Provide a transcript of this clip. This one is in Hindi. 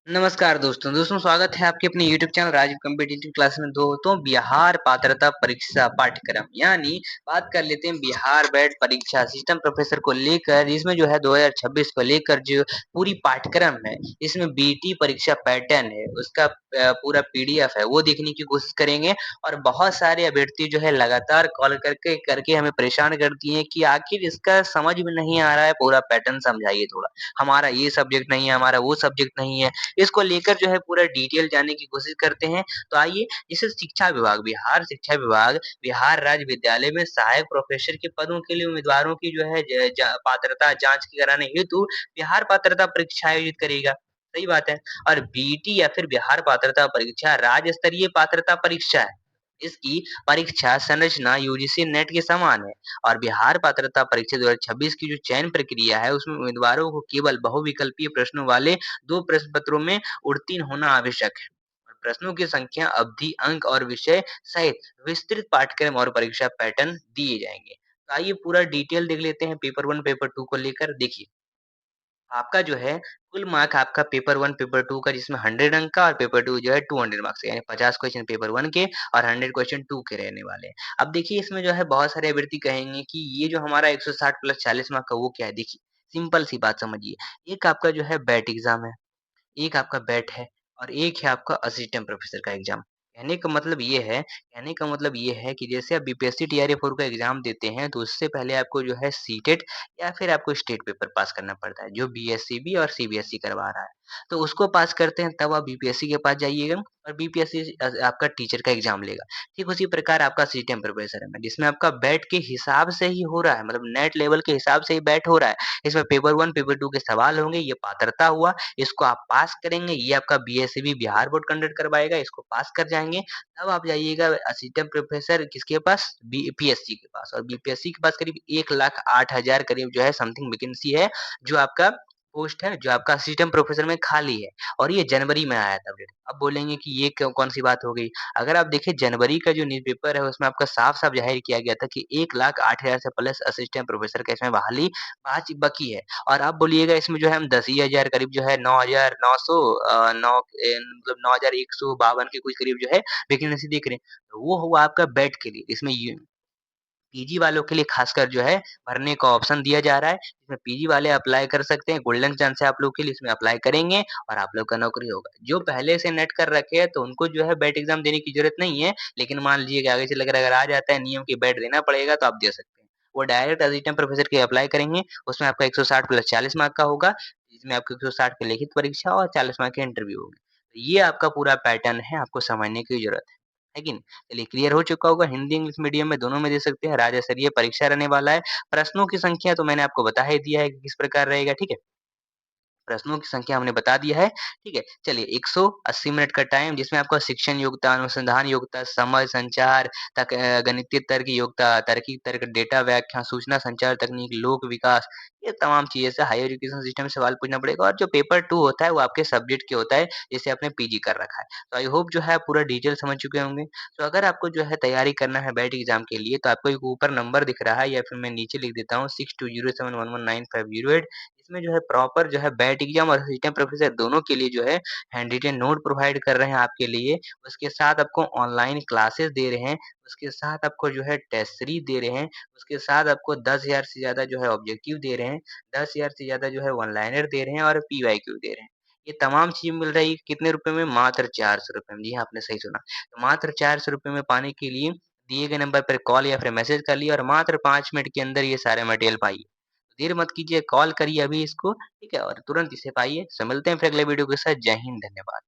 नमस्कार दोस्तों स्वागत है आपके अपने YouTube channel Rajeev competitive class में। दोस्तों बिहार पात्रता परीक्षा पाठ्यक्रम यानी बात कर लेते हैं बिहार बैड परीक्षा सिस्टम प्रोफेसर को लेकर, इसमें जो है 2026 को लेकर जो पूरी पाठ्यक्रम है, इसमें बीटी परीक्षा पैटर्न है, उसका पूरा पीडीएफ है वो देखने की कोशिश करेंगे। और बहुत सारे अभ्यर्थी जो है लगातार कॉल करके करके हमें परेशान करती हैं कि आखिर इसका समझ में नहीं आ रहा है, पूरा पैटर्न समझाइए थोड़ा, हमारा ये सब्जेक्ट नहीं है, हमारा वो सब्जेक्ट नहीं है। इसको लेकर जो है पूरा डिटेल जानने की कोशिश करते हैं। तो आइए, जैसे शिक्षा विभाग, बिहार शिक्षा विभाग बिहार राज्य विद्यालय में सहायक प्रोफेसर के पदों के लिए उम्मीदवारों की जो है पात्रता जांच कराने हेतु बिहार पात्रता परीक्षा आयोजित करेगा। सही बात है। और बीटी या फिर बिहार पात्रता परीक्षा राज्य स्तरीय पात्रता परीक्षा है। इसकी परीक्षा संरचना यूजीसी नेट के समान है। और बिहार पात्रता परीक्षा 2026 की जो चयन प्रक्रिया है, उसमें उम्मीदवारों को केवल बहुविकल्पीय प्रश्नों वाले 2 प्रश्न पत्रों में उत्तीर्ण होना आवश्यक है। और प्रश्नों की संख्या, अवधि, अंक और विषय सहित विस्तृत पाठ्यक्रम और परीक्षा पैटर्न दिए जाएंगे। तो आइए पूरा डिटेल देख लेते हैं पेपर 1 पेपर 2 को लेकर। देखिए, आपका जो है कुल मार्क आपका पेपर 1 पेपर 2 का, जिसमें 100 अंक का, और पेपर 2 जो है 200 मार्क्स का, यानी 50 क्वेश्चन पेपर 1 के और 100 क्वेश्चन 2 के रहने वाले हैं। अब देखिए, इसमें जो है बहुत सारे अभ्यर्थी कहेंगे कि ये जो हमारा 160 प्लस 40 मार्क का वो क्या है? देखिए, सिंपल सी बात समझिए। एक आपका जो है बैट एग्ज़ाम है, एक आपका बैट है और एक है आपका असिस्टेंट प्रोफेसर का एग्जाम। कहने का मतलब ये है कि जैसे आप बीपीएससी टीआरई 4 का एग्जाम देते हैं, तो उससे पहले आपको जो है सीटेट या फिर आपको स्टेट पेपर पास करना पड़ता है, जो बीएसईबी और सीबीएसई करवा रहा है। तो उसको पास करते हैं, तब आप बीपीएससी के पास जाइएगा और बीपीएससी आपका टीचर का एग्जाम लेगा। ठीक उसी प्रकार आपका असिस्टेंट प्रोफेसर है, जिसमें आपका बैट के हिसाब से ही हो रहा है, मतलब नेट लेवल के हिसाब से ही बैट हो रहा है। इसमें पेपर 1 पेपर 2 के सवाल होंगे, ये पात्रता हुआ, इसको आप पास करेंगे, ये आपका बीएसईबी बिहार बोर्ड कंडक्ट करवाएगा, इसको पास कर जाएँगे, तब आप जाइएगा असिस्टेंट प्रोफेसर किसके पास? बीपीएससी के पास। और बीपीएससी के पास करीब 1,08,000 करीब जो है समथिंग वैकेंसी है, जो आपका पोस्ट है, जो आपका असिस्टेंट प्रोफेसर में खाली है। और ये जनवरी में आया था अपडेट। अब बोलेंगे कि ये कौन-सी बात हो गई? अगर आप देखें जनवरी का जो न्यूज़पेपर है, उसमें आपका साफ-साफ ज़ाहिर किया गया था कि 1,08,000 से प्लस असिस्टेंट प्रोफेसर का इसमें बहाली बाकी बकी है। और आप बोलिएगा इसमें जो है हम 10 ही हज़ार करीब जो है 9,900 मतलब 9,152 के कुछ करीब जो है वैकेंसी दिख रहे हैं। तो वो हुआ आपका बेड के लिए। इसमें ये पीजी वालों के लिए खासकर जो है भरने का ऑप्शन दिया जा रहा है। इसमें पीजी वाले अप्लाई कर सकते हैं, गोल्डन चांस है आप लोग के लिए, इसमें अप्लाई करेंगे और आप लोग का नौकरी होगा। जो पहले से नेट कर रखे हैं, तो उनको जो है बैट एग्ज़ाम देने की ज़रूरत नहीं है, लेकिन मान लीजिए कि आगे चल कर अगर आ जाता है नियम कि बैट देना पड़ेगा, तो आप दे सकते हैं। वो डायरेक्ट असिस्टेंट प्रोफेसर के अप्लाई करेंगे, उसमें आपका 160 प्लस 40 मार्क का होगा, जिसमें आपको 160 की लिखित परीक्षा और 40 मार्क की इंटरव्यू होगी। तो ये आपका पूरा पैटर्न है, आपको समझने की ज़रूरत है कि नहीं? चलिए, क्लियर हो चुका होगा। हिंदी, इंग्लिश मीडियम में दोनों में दे सकते हैं। राज्य स्तरीय परीक्षा रहने वाला है। प्रश्नों की संख्या तो मैंने आपको बता ही दिया है कि किस प्रकार रहेगा, ठीक है? प्रश्नों की संख्या हमने बता दिया है, ठीक है? चलिए, 180 मिनट का टाइम, जिसमें आपका शिक्षण योग्यता, अनुसंधान योग्यता, समझ, संचार, गणितीय तर्क योग्यता, तार्किक तर्क, डेटा व्याख्या, सूचना संचार तकनीक, लोक विकास, ये तमाम चीज़ें से हायर एजुकेशन सिस्टम में सवाल पूछना पड़ेगा। और जो पेपर 2 होता है, वो आपके सब्जेक्ट के होता है, जैसे आपने पीजी कर रखा है। तो आई होप जो है आप पूरा डिटेल समझ चुके होंगे। तो अगर आपको जो है तैयारी करना है बैट एग्ज़ाम के लिए, तो आपको एक ऊपर नंबर दिख रहा है, या फिर मैं नीचे लिख देता हूँ 6207119508। इसमें जो है प्रॉपर जो है बैट एग्जाम और असिस्टेंट प्रोफेसर दोनों के लिए जो है हैंड रिटेन नोट प्रोवाइड कर रहे हैं आपके लिए। उसके साथ आपको ऑनलाइन क्लासेस दे रहे हैं, उसके साथ आपको जो है टेस्ट सीरीज दे रहे हैं, उसके साथ आपको 10,000 से ज़्यादा जो है ऑब्जेक्टिव दे रहे हैं, 10,000 से ज़्यादा जो है वन लाइनर दे रहे हैं और पीवाईक्यू दे रहे हैं। ये तमाम चीज़ मिल रही है कितने रुपए में? मात्र 400 रुपए में। जी हाँ, आपने सही सुना। तो मात्र 400 रुपए में पाने के लिए दिए गए नंबर पर कॉल या फिर मैसेज कर लिया और मात्र 5 मिनट के अंदर ये सारे मटेरियल पाइए। देर मत कीजिए, कॉल करिए अभी इसको, ठीक है? और तुरंत इसे पाइए। मिलते हैं फिर अगले वीडियो के साथ। जय हिंद, धन्यवाद।